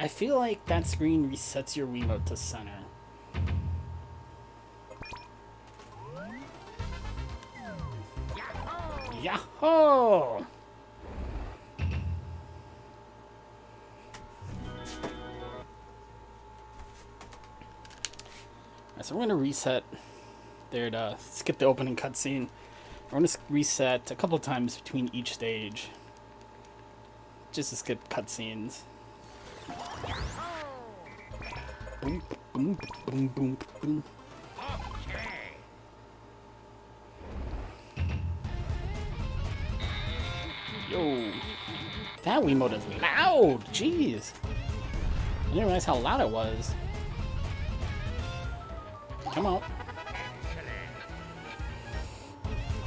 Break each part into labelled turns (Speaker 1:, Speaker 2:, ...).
Speaker 1: I feel like that screen resets your Wiimote to center. Yahoo! So we're going to reset there to skip the opening cutscene. We're going to reset a couple times between each stage, just to skip cutscenes. Boom, boom, boom, boom, boom. Yo, that Wiimote is loud. Jeez, I didn't realize how loud it was. Come on.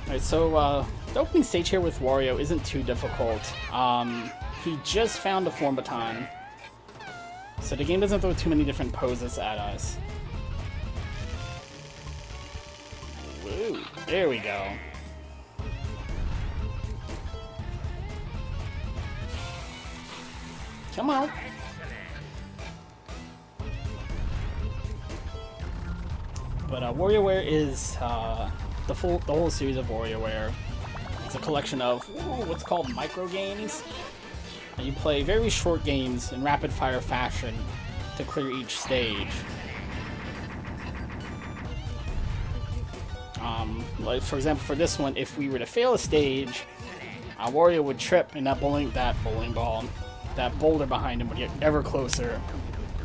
Speaker 1: Alright, so the opening stage here with Wario isn't too difficult. He just found a form baton, so the game doesn't throw too many different poses at us. Woo, there we go. Come on. But WarioWare is the whole series of WarioWare. It's a collection of what's called micro games. And you play very short games in rapid fire fashion to clear each stage. Like for example, for this one, if we were to fail a stage, Wario would trip, and that bowling ball, that boulder behind him would get ever closer.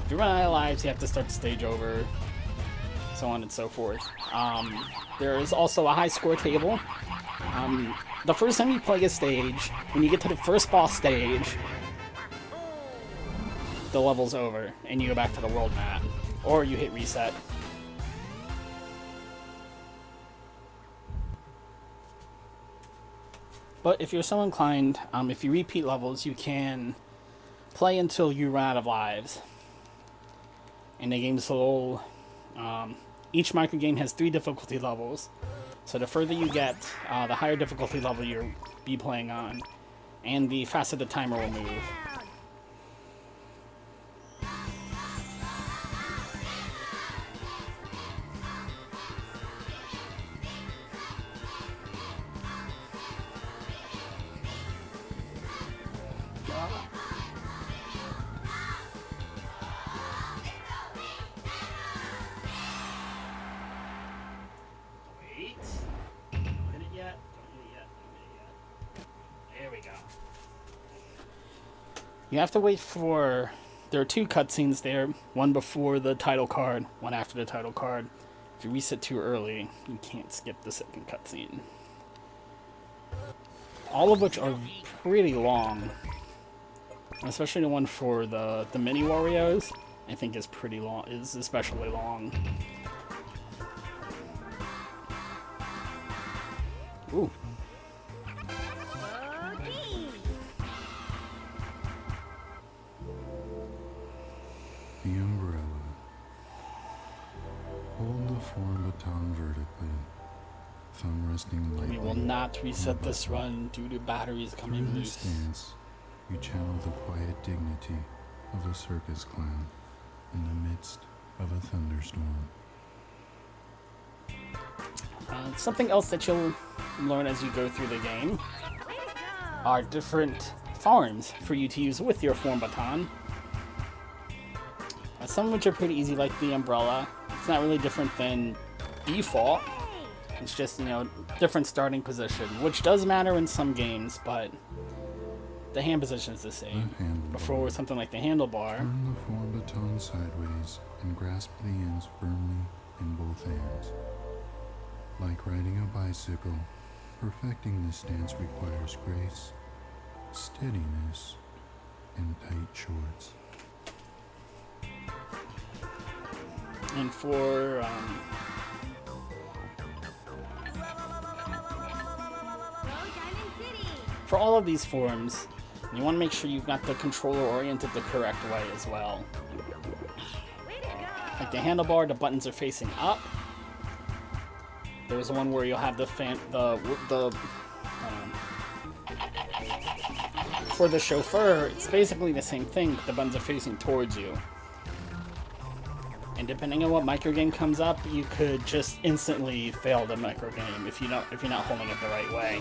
Speaker 1: If you run out of lives, you have to start the stage over, so on and so forth. There is also a high score table. The first time you play a stage, when you get to the first boss stage, the level's over, and you go back to the world map, or you hit reset. But if you're so inclined, if you repeat levels, you can play until you run out of lives. And the game's a little... each micro game has 3 difficulty levels. So the further you get, the higher difficulty level you'll be playing on. And the faster the timer will move. You have to wait for... There are 2 cutscenes there. One before the title card, one after the title card. If you reset too early, you can't skip the second cutscene. All of which are pretty long. Especially the one for the mini Wario's, I think is pretty long, is especially long. Ooh.
Speaker 2: The umbrella. Hold the form baton vertically, thumb resting lightly.
Speaker 1: We will not reset this run due to batteries coming
Speaker 2: Through
Speaker 1: loose.
Speaker 2: this dance, you channel the quiet dignity of a circus clown in the midst of a thunderstorm.
Speaker 1: Something else that you'll learn as you go through the game are different forms for you to use with your form baton. Some of which are pretty easy, like the umbrella. It's not really different than default. It's just, different starting position, which does matter in some games, but the hand position is the same. Before something like the handlebar.
Speaker 2: Turn the form baton sideways and grasp the ends firmly in both hands. Like riding a bicycle, perfecting this stance requires grace, steadiness, and tight shorts.
Speaker 1: And for all of these forms, you want to make sure you've got the controller oriented the correct way as well. Like the handlebar, the buttons are facing up. There's one where you'll have the for the chauffeur, it's basically the same thing, but the buttons are facing towards you. And depending on what microgame comes up, you could just instantly fail the microgame if you're not holding it the right way.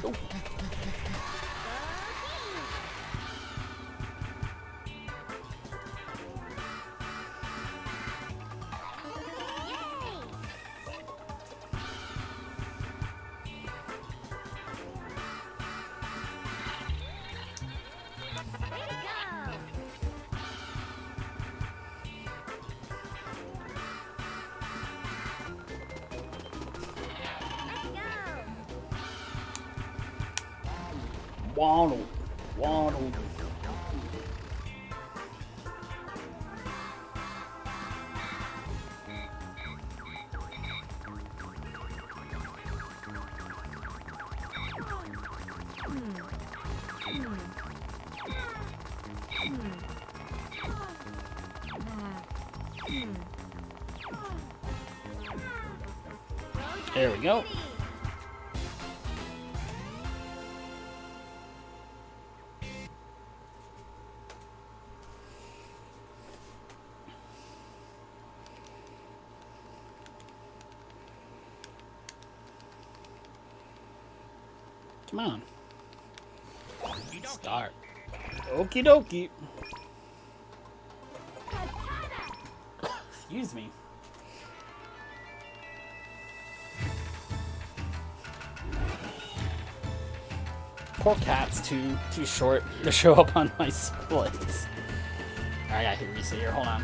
Speaker 1: Oh. Waddle, waddle. There we go. Come on. Start. Okie dokie. Excuse me. Poor cat's too short to show up on my splits. Alright, I gotta hit reset here. Hold on.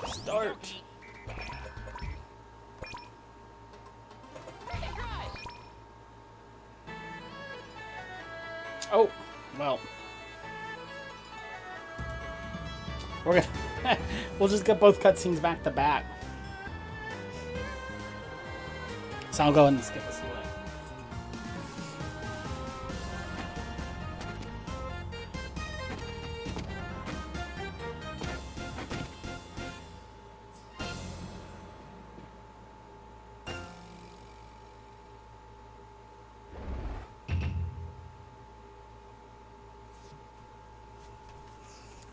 Speaker 1: Start. Oh, well. We're gonna we'll just get both cutscenes back to back. So I'll go ahead and skip this away.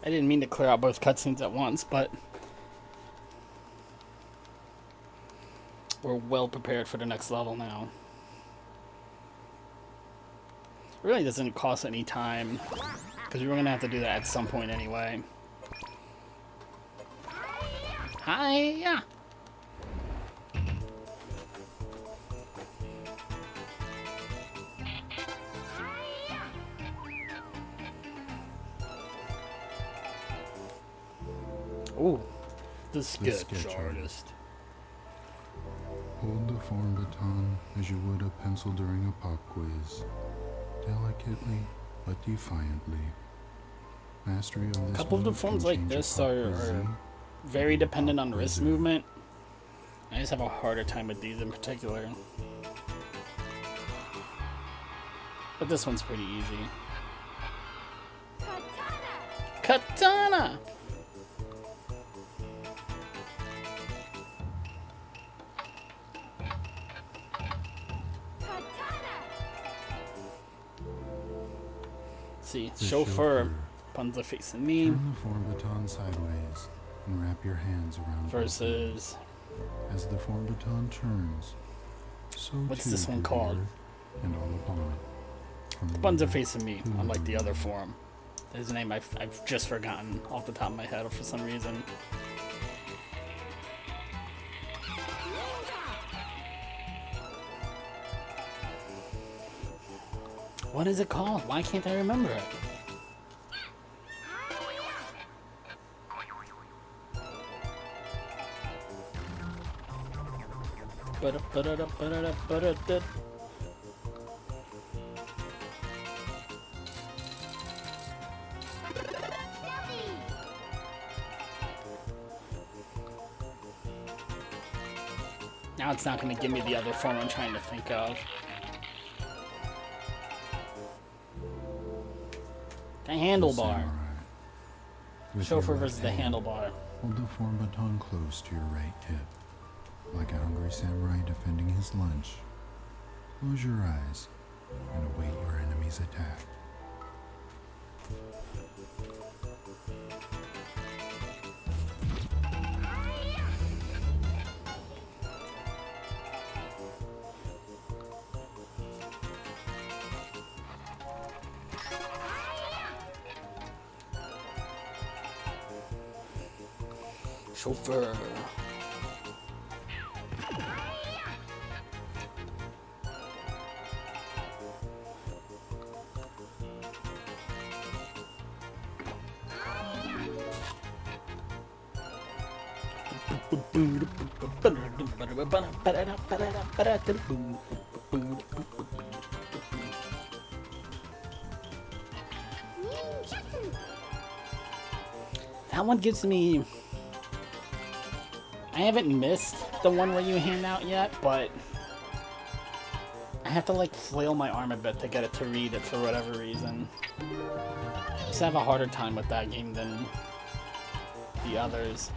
Speaker 1: I didn't mean to clear out both cutscenes at once, but we're well prepared for the next level now. It really doesn't cost any time, because we were going to have to do that at some point anyway. Hiya! Ooh, the sketch artist.
Speaker 2: Hold the form baton as you would a pencil during a pop quiz. Delicately but defiantly. Mastery of this
Speaker 1: A couple of the
Speaker 2: move
Speaker 1: forms
Speaker 2: can
Speaker 1: like
Speaker 2: change a
Speaker 1: this
Speaker 2: pop
Speaker 1: are
Speaker 2: quiz
Speaker 1: very dependent on
Speaker 2: pop
Speaker 1: wrist
Speaker 2: wizard.
Speaker 1: movement. I just have a harder time with these in particular. But this one's pretty easy. Katana! See,
Speaker 2: The
Speaker 1: chauffeur, puns are facing me,
Speaker 2: Turn the form baton sideways and wrap your hands around
Speaker 1: versus,
Speaker 2: it. As the form baton turns, so
Speaker 1: what's
Speaker 2: too
Speaker 1: this one
Speaker 2: do the
Speaker 1: called?
Speaker 2: earth and all upon it. From
Speaker 1: The buttons are
Speaker 2: lower
Speaker 1: facing me,
Speaker 2: to
Speaker 1: unlike the
Speaker 2: lower.
Speaker 1: other form. His name I've just forgotten off the top of my head for some reason. What is it called? Why can't I remember it? Now it's not going to give me the other form I'm trying to think of. The handlebar.
Speaker 2: Samurai. With
Speaker 1: Chauffeur
Speaker 2: your
Speaker 1: versus the
Speaker 2: right hand,
Speaker 1: handlebar.
Speaker 2: hold the form baton close to your right hip, like a hungry samurai defending his lunch. Close your eyes and await your enemy's attack.
Speaker 1: Chauffeur. That one gives me... I haven't missed the one where you hand out yet, but I have to like flail my arm a bit to get it to read it for whatever reason. I just have a harder time with that game than the others.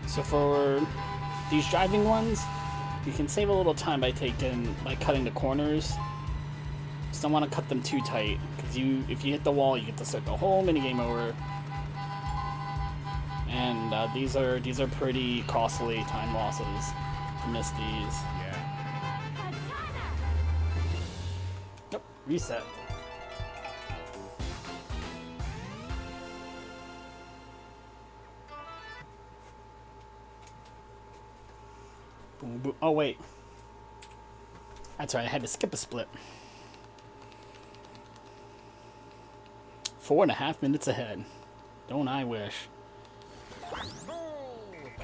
Speaker 1: So for these driving ones, you can save a little time by cutting the corners. Just don't want to cut them too tight, because if you hit the wall, you get to start the whole minigame over. And these are pretty costly time losses to miss these. Nope, reset. Boom, boom. Oh wait, that's right. I had to skip a split. 4.5 minutes ahead. Don't I wish?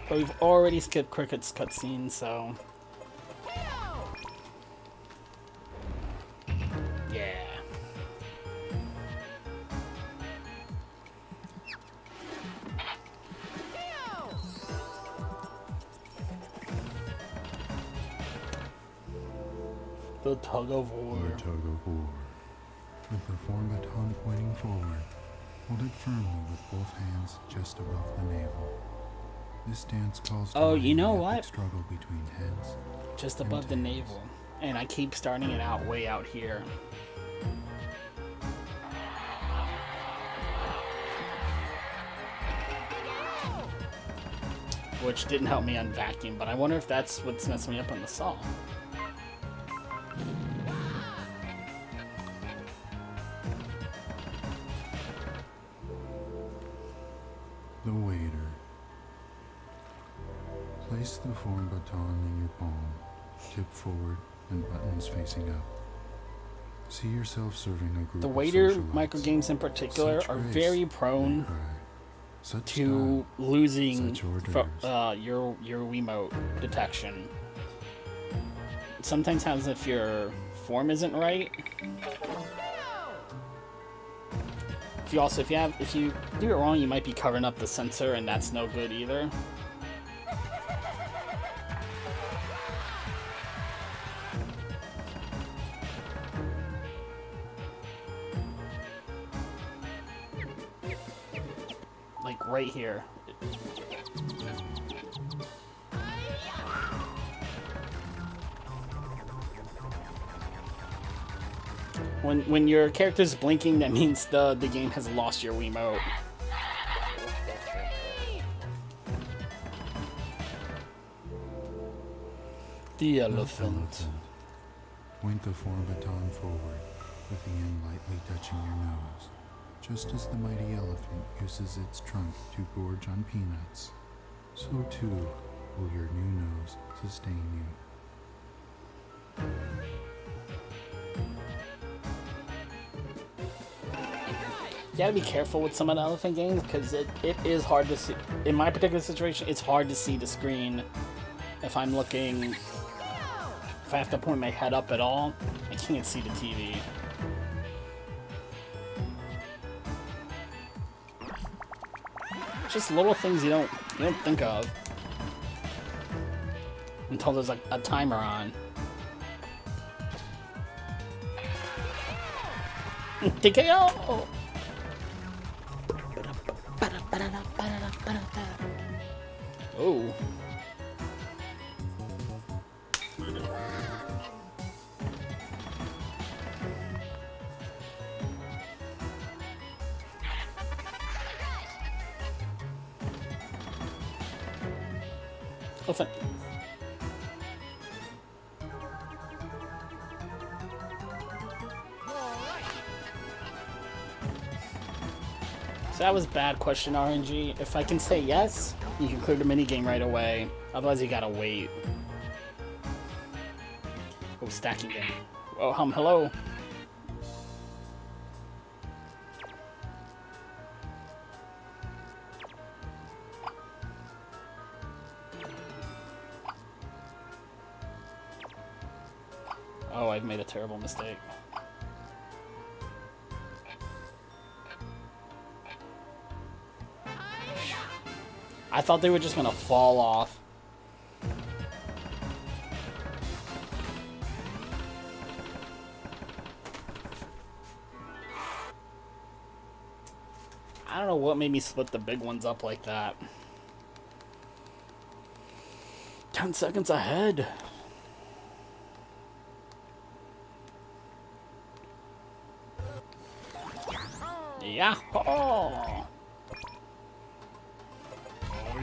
Speaker 1: But we've already skipped Cricket's cutscene, so yeah. The tug of war.
Speaker 2: The tug of war. With the form baton pointing forward, hold it firmly with both hands just above the navel. This dance calls to
Speaker 1: You know
Speaker 2: the
Speaker 1: what?
Speaker 2: epic struggle between heads
Speaker 1: Just
Speaker 2: and
Speaker 1: above the
Speaker 2: tails.
Speaker 1: navel. And I keep starting it out way out here. Which didn't help me on vacuum, but I wonder if that's what's messing me up on the saw.
Speaker 2: The waiter. Place the form baton in your palm, tip forward and buttons facing up. See yourself serving a group
Speaker 1: The
Speaker 2: of
Speaker 1: waiter
Speaker 2: socialites.
Speaker 1: microgames in particular
Speaker 2: Such
Speaker 1: are
Speaker 2: grace,
Speaker 1: very
Speaker 2: they
Speaker 1: prone
Speaker 2: cry. Such
Speaker 1: to
Speaker 2: style,
Speaker 1: losing
Speaker 2: such orders.
Speaker 1: your Wiimote detection. It sometimes happens if your form isn't right. If you do it wrong, you might be covering up the sensor, and that's no good either. Like right here. When your character's blinking, that means the game has lost your Wiimote. The elephant.
Speaker 2: Point the form baton forward, with the end lightly touching your nose, just as the mighty elephant uses its trunk to gorge on peanuts. So too, will your new nose sustain you.
Speaker 1: You gotta be careful with some of the elephant games because it is hard to see. In my particular situation, it's hard to see the screen if I'm looking. If I have to point my head up at all, I can't see the TV. Just little things you don't think of until there's like a timer on. TKO! Oh. Elephant. So that was bad question, RNG. If I can say yes, you can clear the minigame right away. Otherwise, you gotta wait. Oh, stacking game. Oh, hello. Oh, I've made a terrible mistake. I thought they were just gonna fall off. I don't know what made me split the big ones up like that. 10 seconds ahead. Yeah. Oh,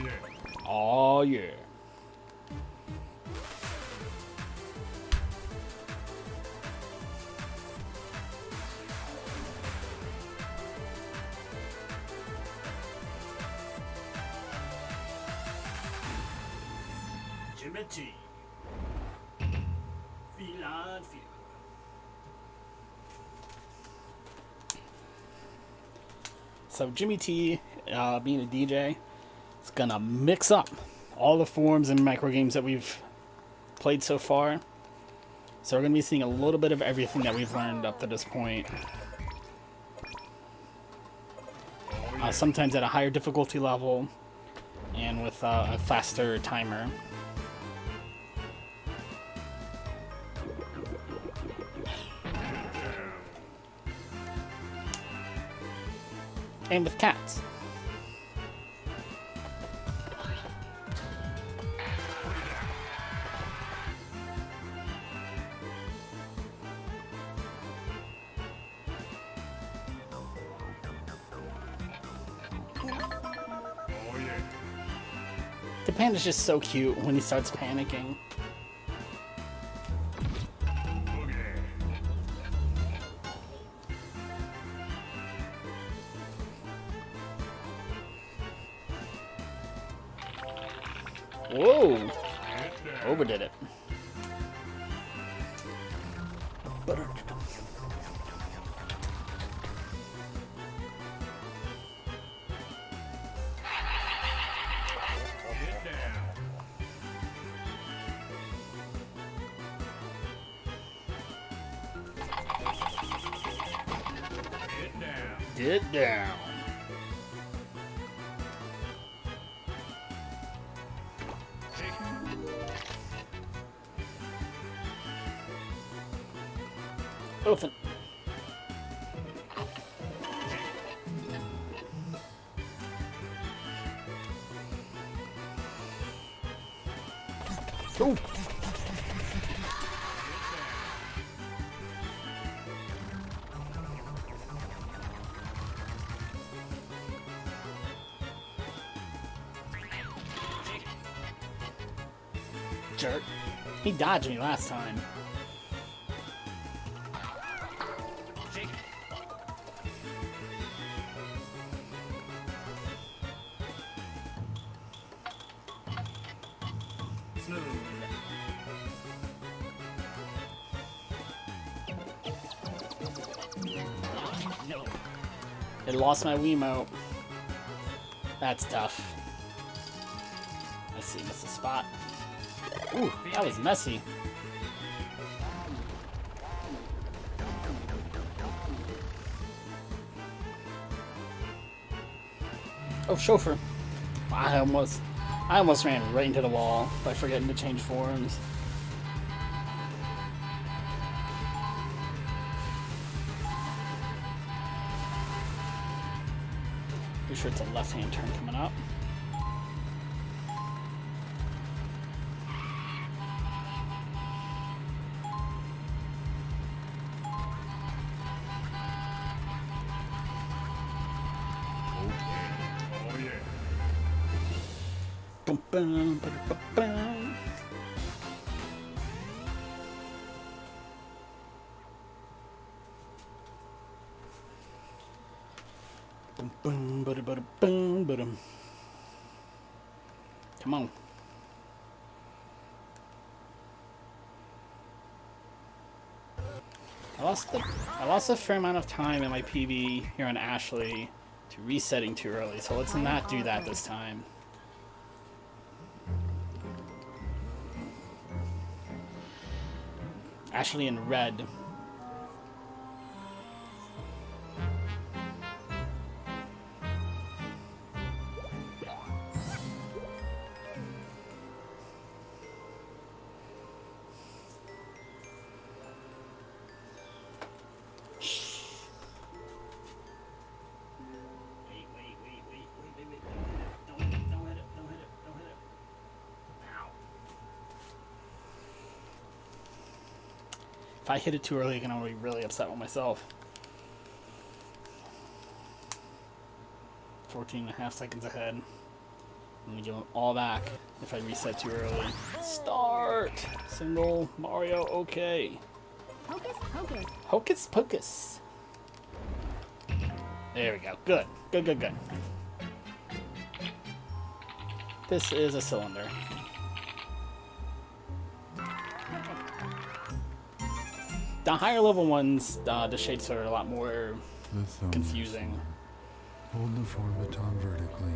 Speaker 3: yeah.
Speaker 1: oh yeah. Jimmy T. Feline Fever. So Jimmy T, being a DJ, is gonna mix up all the forms and micro games that we've played so far. So we're gonna be seeing a little bit of everything that we've learned up to this point. Sometimes at a higher difficulty level, and with a faster timer. And with cats.
Speaker 3: Oh yeah.
Speaker 1: The panda's just so cute when he starts panicking. Whoa! Overdid it. Get down. Elephant. Oh. Jerk. He dodged me last time.
Speaker 3: smooth. No.
Speaker 1: It lost my Wiimote. That's tough. Let's see, missed a spot. Ooh, that was messy. Oh, chauffeur. I almost ran right into the wall by forgetting to change forms. Pretty sure it's a left-hand turn coming up. Bum, bum, ba-da, ba-bum. Bum, bum, ba-da, ba-da, bum, ba-dum. Come on. I lost a fair amount of time in my PB here on Ashley to resetting too early, so let's not do that this time. Ashley in red. If I hit it too early, I can already be really upset with myself. 14.5 seconds ahead. I'm gonna give them all back if I reset too early. Start! Single, Mario, okay.
Speaker 4: Hocus pocus.
Speaker 1: Hocus pocus. There we go. Good. Good, good, good. This is a cylinder. The higher level ones, the shapes are a lot more
Speaker 2: The thumb
Speaker 1: confusing.
Speaker 2: wrestler. Hold the form baton vertically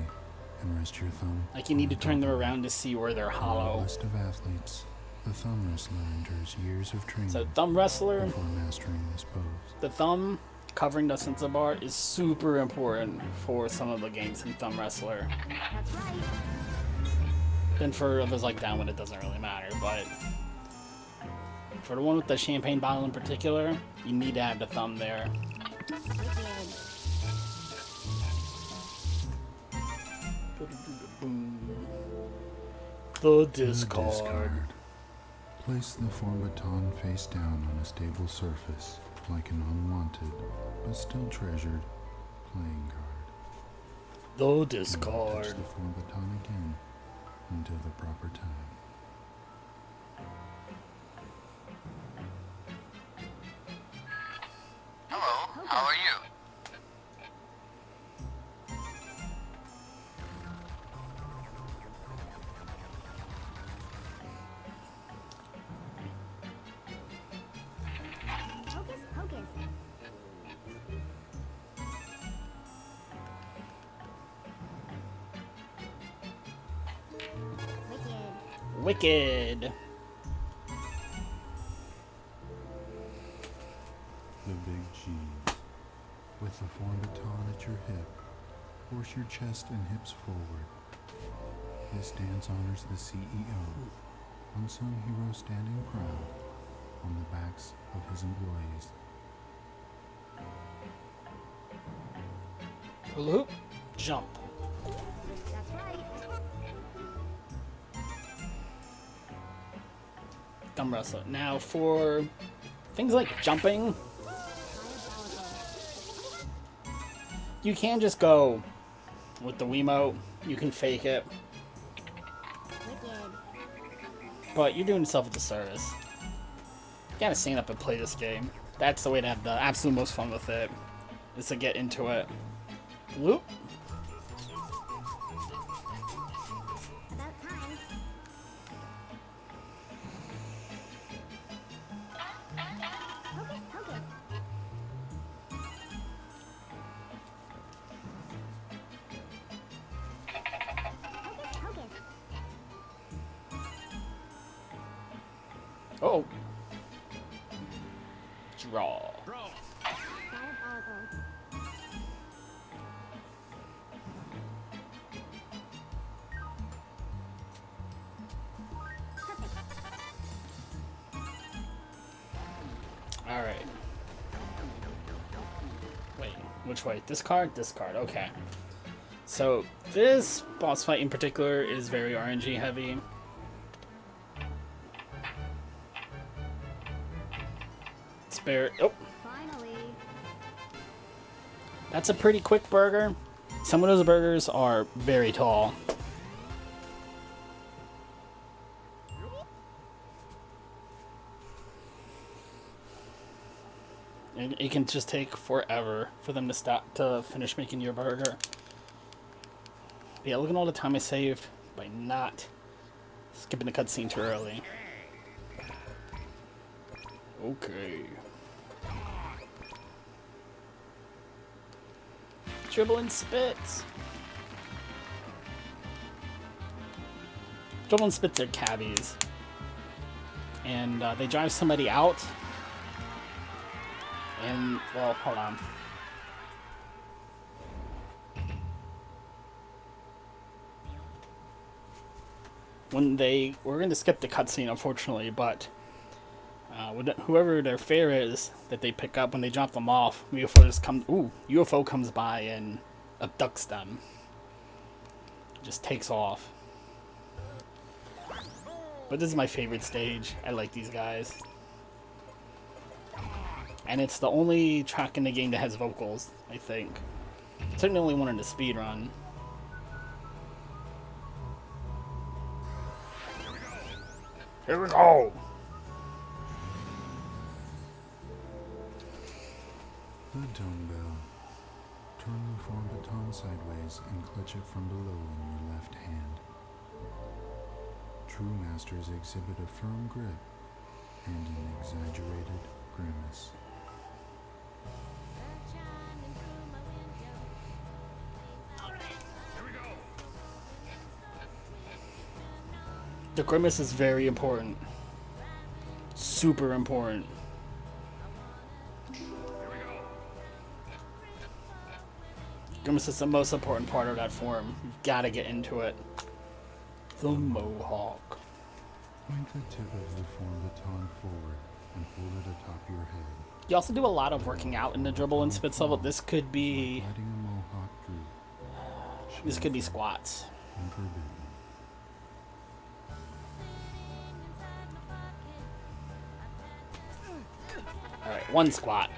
Speaker 2: and rest your thumb.
Speaker 1: Like you need to
Speaker 2: on
Speaker 1: turn
Speaker 2: top
Speaker 1: them
Speaker 2: of it.
Speaker 1: around to see where they're
Speaker 2: On the
Speaker 1: hollow.
Speaker 2: list of athletes, the thumb wrestler endures years of training
Speaker 1: So thumb wrestler,
Speaker 2: before mastering this pose.
Speaker 1: the thumb covering the sensor bar is super important for some of the games in thumb wrestler.
Speaker 4: That's right.
Speaker 1: Then for others like that one, it doesn't really matter. But for the one with the champagne bottle in particular, you need to have the thumb there.
Speaker 4: Wicked.
Speaker 1: The
Speaker 2: The
Speaker 1: discard.
Speaker 2: Place the form baton face down on a stable surface, like an unwanted, but still treasured, playing card.
Speaker 1: The
Speaker 2: Do not touch
Speaker 1: discard.
Speaker 2: the form baton again until the proper time.
Speaker 5: Hello, how are you?
Speaker 4: Hocus pocus. Wicked.
Speaker 1: Wicked.
Speaker 2: The big G's. With the form baton at your hip, force your chest and hips forward. This dance honors the CEO, unsung hero standing proud on the backs of his employees.
Speaker 1: Hula hoop. Jump.
Speaker 4: That's right.
Speaker 1: Thumb wrestler. Now for things like jumping,
Speaker 4: Diabolical.
Speaker 1: you can just go with the Wiimote. You can fake it,
Speaker 4: Wicked.
Speaker 1: but you're doing yourself a disservice. You gotta stand up and play this game. That's the way to have the absolute most fun with it, is to get into it. Whoop.
Speaker 4: About time.
Speaker 1: Draw.
Speaker 4: Diabolical.
Speaker 1: Alright. Wait, which way? Discard? Discard, okay. So, this boss fight in particular is very RNG heavy. Spare. Oh,
Speaker 4: Finally.
Speaker 1: that's a pretty quick burger. Some of those burgers are very tall. And it can just take forever for them to stop to finish making your burger. But yeah, look at all the time I saved by not skipping the cutscene too early. Okay. Dribble and spits. Dribble and spits are cabbies. And they drive somebody out. And, well, hold on. We're going to skip the cutscene, unfortunately, but whoever their fare is that they pick up when they drop them off, UFO comes by and abducts them. Just takes off. But this is my favorite stage. I like these guys. And it's the only track in the game that has vocals, I think. Certainly only one in the speedrun. Here we go!
Speaker 2: The dumbbell. Turn the form baton sideways and clutch it from below in your left hand. True masters exhibit a firm grip and an exaggerated grimace.
Speaker 1: The grimace is very important. Super important. Grimace is the most important part of that form. You've gotta get into it. The Mohawk.
Speaker 2: Point the tip of the form baton forward and hold it atop your head.
Speaker 1: You also do a lot of working out in the dribble and spits level. This could be
Speaker 2: Riding a mohawk droop.
Speaker 1: this could be squats.
Speaker 2: And forbidden.
Speaker 1: Alright, one squat.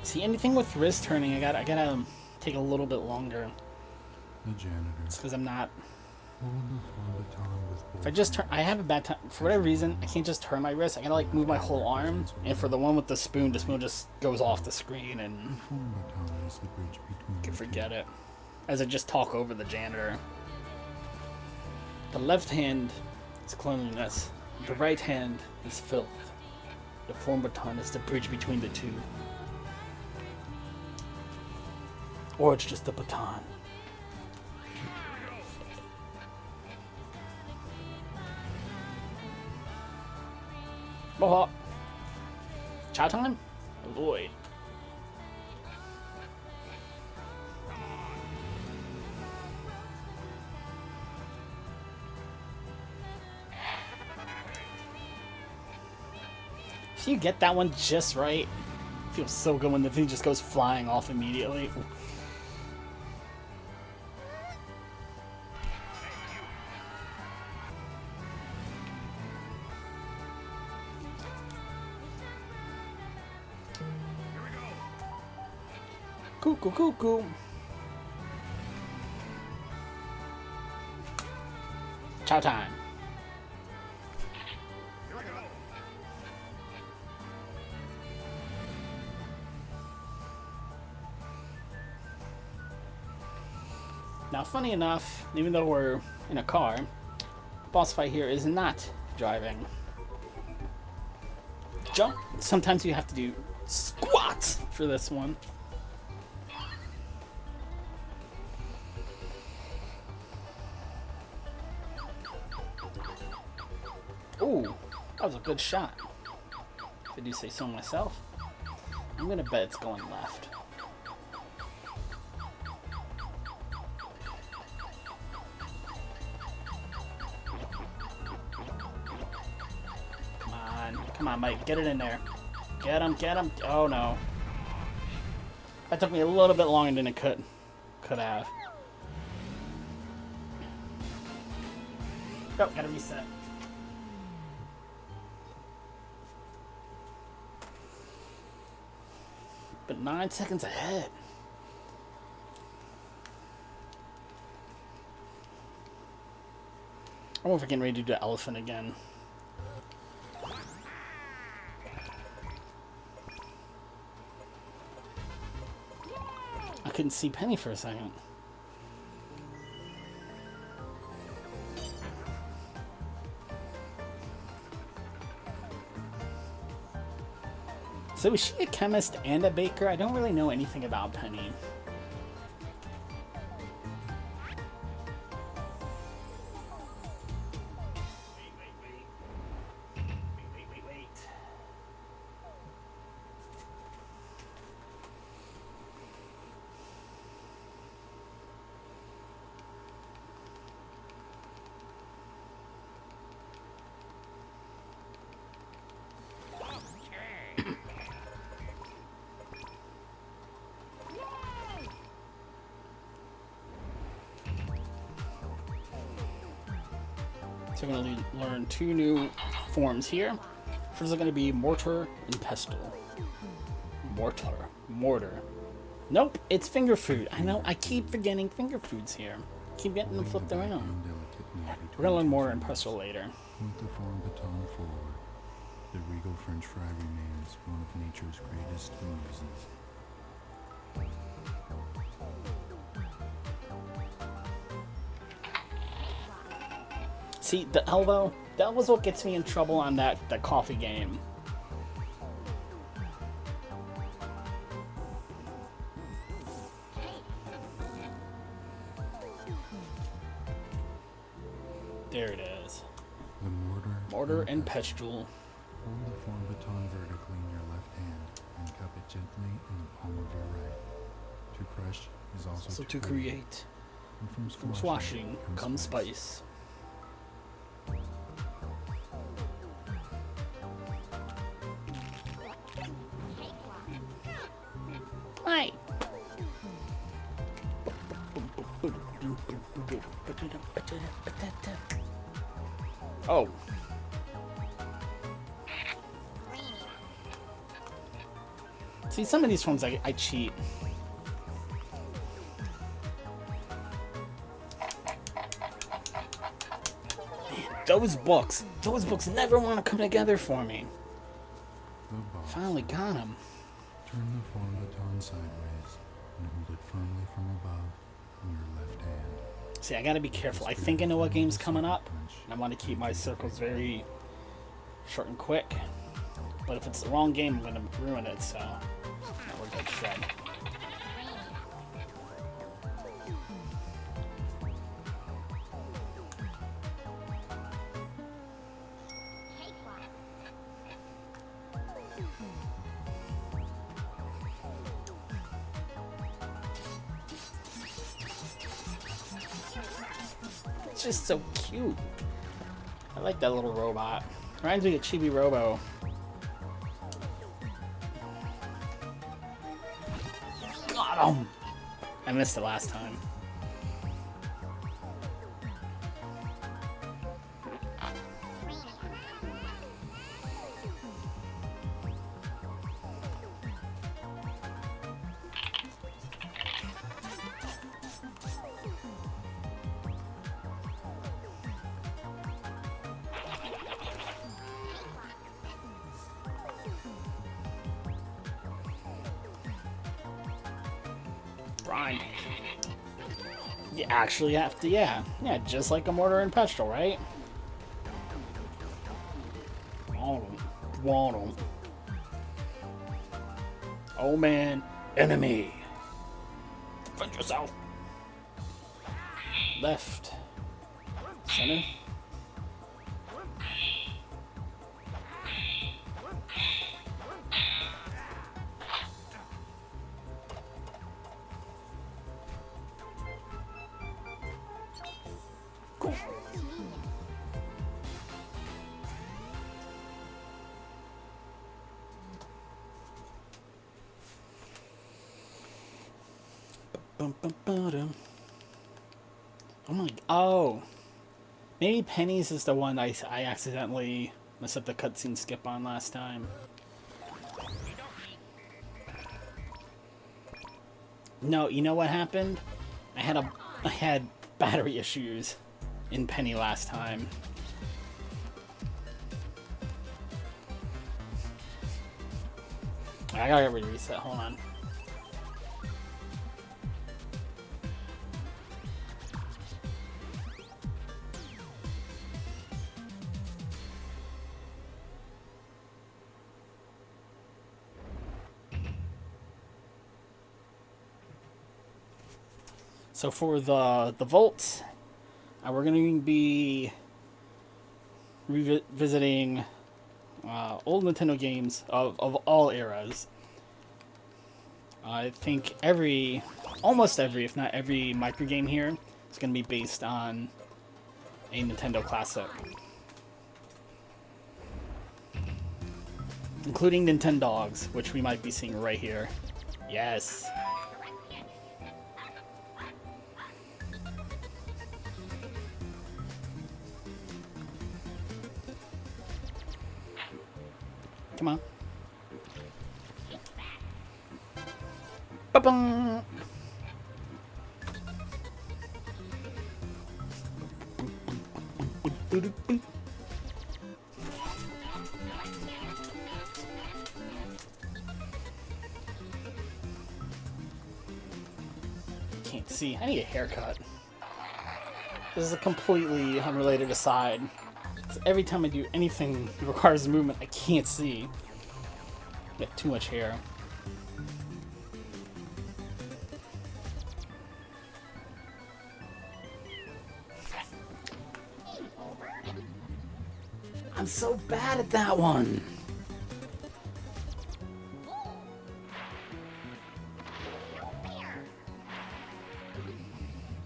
Speaker 1: See, anything with wrist turning, I gotta take a little bit longer.
Speaker 2: The janitor.
Speaker 1: It's because I'm not.
Speaker 2: Hold the form baton with both
Speaker 1: If I just turn, I have a bad time. For whatever reason, I can't just turn my wrist. I gotta like move my whole arm. And for the one with the spoon just goes off the screen and
Speaker 2: The form baton is the bridge between
Speaker 1: you can
Speaker 2: the
Speaker 1: forget
Speaker 2: two.
Speaker 1: it. As I just talk over the janitor. The left hand is cleanliness. The right hand is filth. The form baton is the bridge between the two. Or it's just a baton. Mohawk. Chow time? Avoid. So you get that one just right. Feels so good when the thing just goes flying off immediately. Cool. Chow time. Now, funny enough, even though we're in a car, boss fight here is not driving. Jump. Sometimes you have to do squats for this one. Ooh, that was a good shot. If I do say so myself. I'm gonna bet it's going left. Come on, Mike, get it in there. Get him, get him. Oh no. That took me a little bit longer than it could have. Oh, gotta reset. But 9 seconds ahead. I wonder if I can ready to do the elephant again. I couldn't see Penny for a second. So is she a chemist and a baker? I don't really know anything about Penny. Wait. So we're going to learn 2 new forms here. First is going to be mortar and pestle. Mortar. Nope, it's finger food. I know, I keep forgetting finger foods here. Keep getting them flipped around. We're going to learn mortar and pestle later.
Speaker 2: With the form baton forward, the regal French fry remains one of nature's greatest muses.
Speaker 1: See, the elbow, that was what gets me in trouble on that coffee game. There it is.
Speaker 2: The
Speaker 1: Mortar and pestle.
Speaker 2: Hold the form baton vertically in your left hand and cup it gently in the palm of your right. To crush is also
Speaker 1: So to create.
Speaker 2: And
Speaker 1: From swashing comes spice. Hi. Oh. See, some of these forms I cheat. Those books never want to come together for me.
Speaker 2: The boss.
Speaker 1: Finally got them.
Speaker 2: Turn the form baton sideways and hold it firmly from above in your left hand.
Speaker 1: See, I gotta be careful. I think I know what game's coming up, and I want to keep my circles very short and quick. But if it's the wrong game, I'm gonna ruin it, so now we're good shred. It's just so cute. I like that little robot. Reminds me of Chibi Robo. Got him! I missed it last time. Grind. You actually have to, yeah, just like a mortar and pestle, right? Want 'em. Oh man, enemy. Defend yourself. Left. Center. Cool. Oh my. Oh. Maybe Penny's is the one I accidentally messed up the cutscene skip on last time. No, you know what happened? I had battery issues in Penny last time. I gotta reset. Hold on. So for the vault, we're going to be revisiting old Nintendo games of all eras. I think almost every, if not every micro game here is going to be based on a Nintendo classic. Including Nintendogs, which we might be seeing right here. Yes. Come on. Ba-bum! Can't see. I need a haircut. This is a completely unrelated aside. Every time I do anything that requires movement, I can't see. I get too much hair. I'm so bad at that one.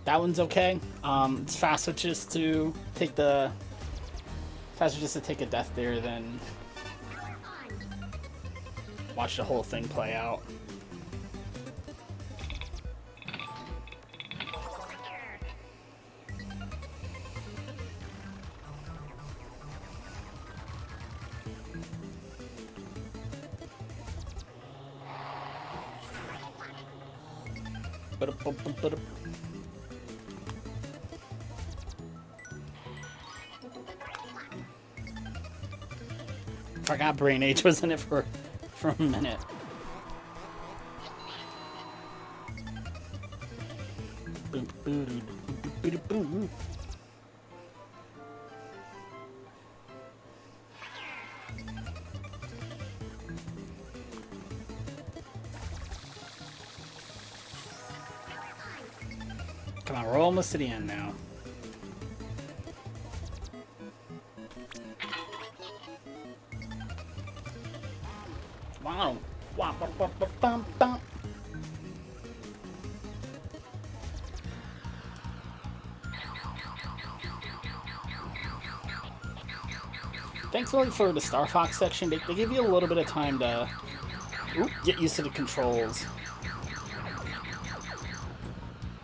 Speaker 1: That one's okay. It's faster just to take a death there than watch the whole thing play out. Forgot Brain Age was in it for a minute. Come on, we're almost to the end now. Wow. Wow. Bum, bum. Thankfully for the Star Fox section, they give you a little bit of time to get used to the controls.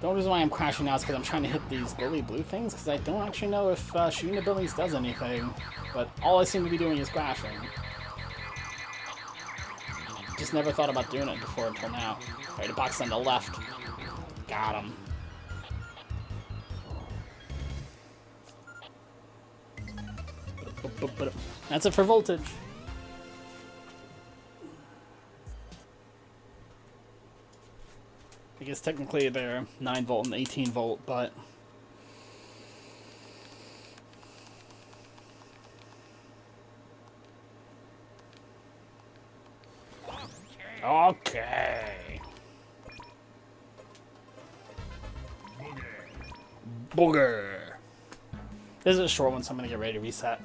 Speaker 1: The only reason why I'm crashing now is because I'm trying to hit these Billy Blue things, because I don't actually know if shooting the Billies does anything. But all I seem to be doing is crashing. Just never thought about doing it before until now. Alright, the box on the left. Got him. That's it for voltage. I guess technically they're 9 volt and 18 volt, but Okay. Booger. This is a short one, so I'm gonna get ready to reset.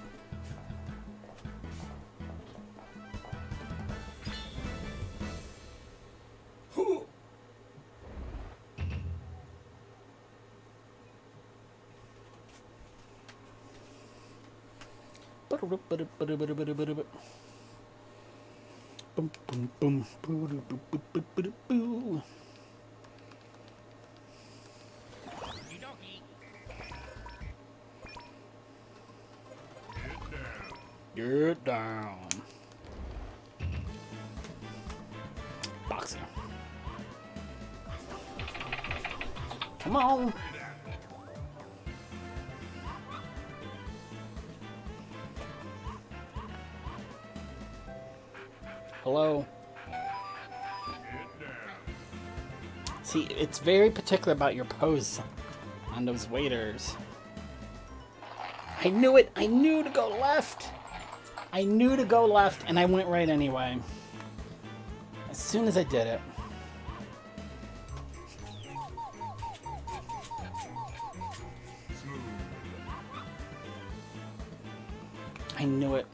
Speaker 1: Boom, boom, boom, boo, boo, boo, boo, boo, boo. Get down. Boxing. Come on. Hello. See, it's very particular about your pose on those waiters. I knew it! I knew to go left! I knew to go left, and I went right anyway. As soon as I did it. I knew it.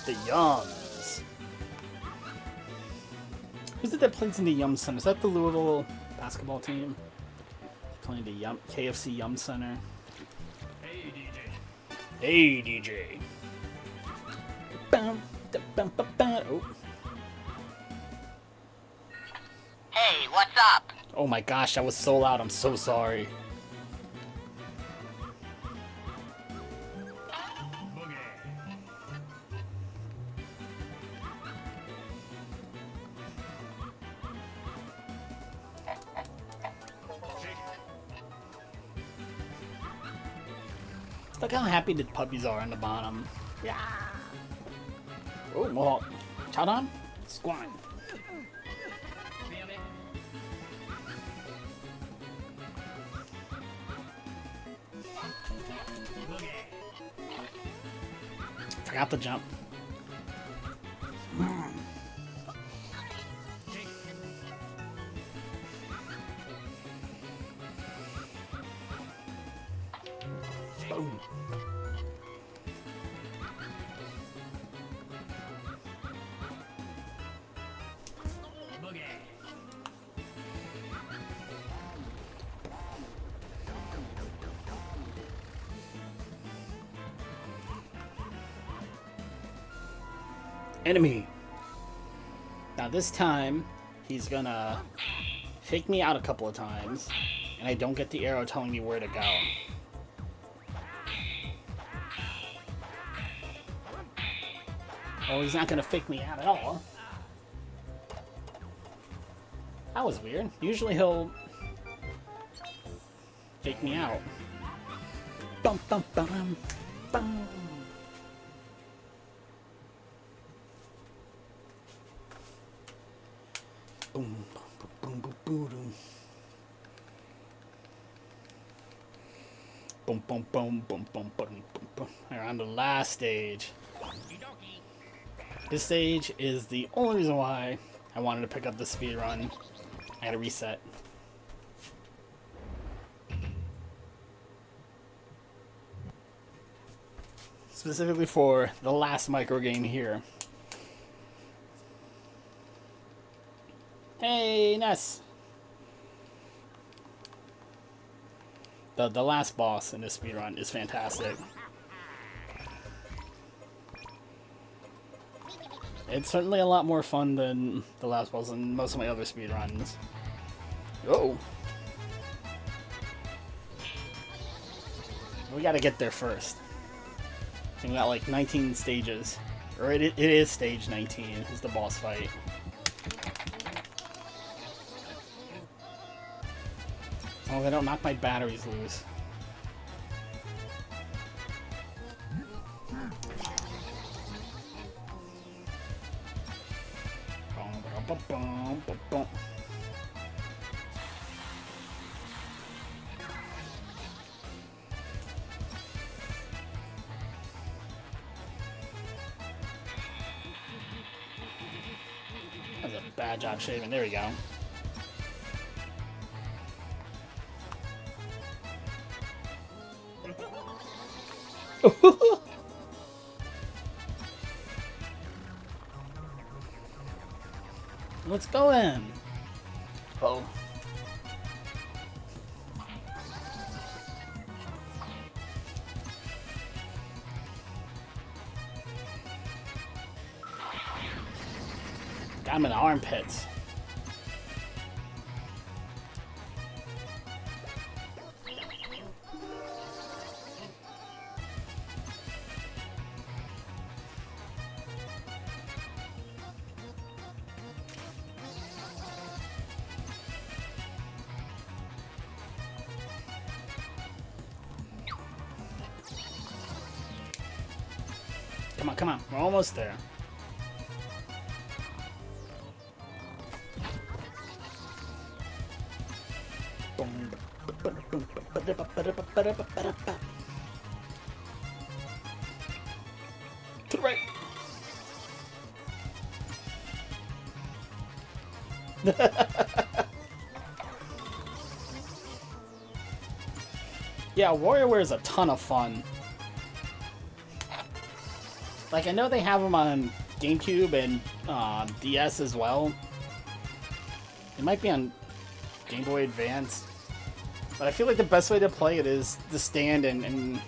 Speaker 1: The Yums. Who's it that plays in the Yum Center? Is that the Louisville basketball team? Playing the KFC Yum Center. Hey, DJ. Hey, DJ. Oh.
Speaker 5: Hey, what's up?
Speaker 1: Oh my gosh, that was so loud. I'm so sorry. Look how happy the puppies are on the bottom. Yeah. Oh, Mohawk. Chowdon? Squan. Forgot to jump. Boom. Enemy. Now this time, he's gonna fake me out a couple of times, and I don't get the arrow telling me where to go. Oh, he's not gonna fake me out at all. That was weird. Usually he'll fake me out. Bum bum bum bum. Boom boom boom boom boom. Boom boom boom boom boom boom boom. We're on the last stage. This stage is the only reason why I wanted to pick up the speed run. I had to reset. Specifically for the last micro game here. Hey, Ness! The last boss in this speedrun is fantastic. It's certainly a lot more fun than the last boss in most of my other speedruns. Oh. We gotta get there first. I think we got like 19 stages. Or it is stage 19, is the boss fight. Oh, they don't knock my batteries loose. Ba-bum, ba-bum. That was a bad job shaving. There we go. Let's go in. Oh. Got him in the armpits. Come on, come on. We're almost there. To the right. Yeah, WarioWare is a ton of fun. Like, I know they have them on GameCube and DS as well. It might be on Game Boy Advance. But I feel like the best way to play it is to stand and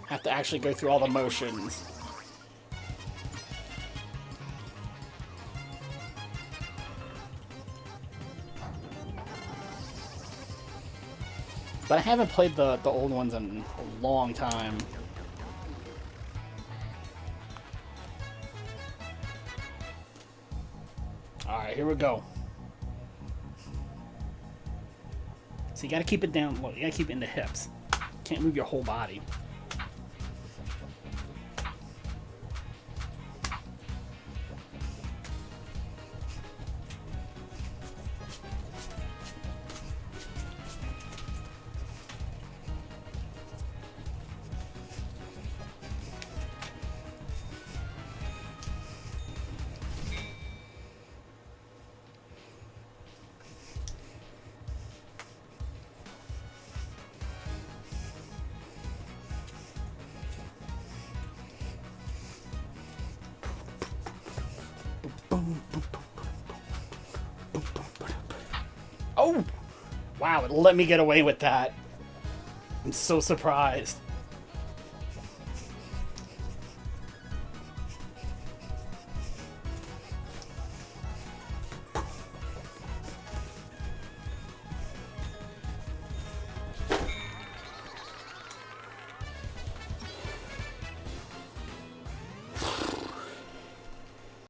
Speaker 1: have to actually go through all the motions. But I haven't played the old ones in a long time. Alright, here we go. So you gotta keep it down low. You gotta keep it in the hips. Can't move your whole body. Oh! Wow, it let me get away with that. I'm so surprised.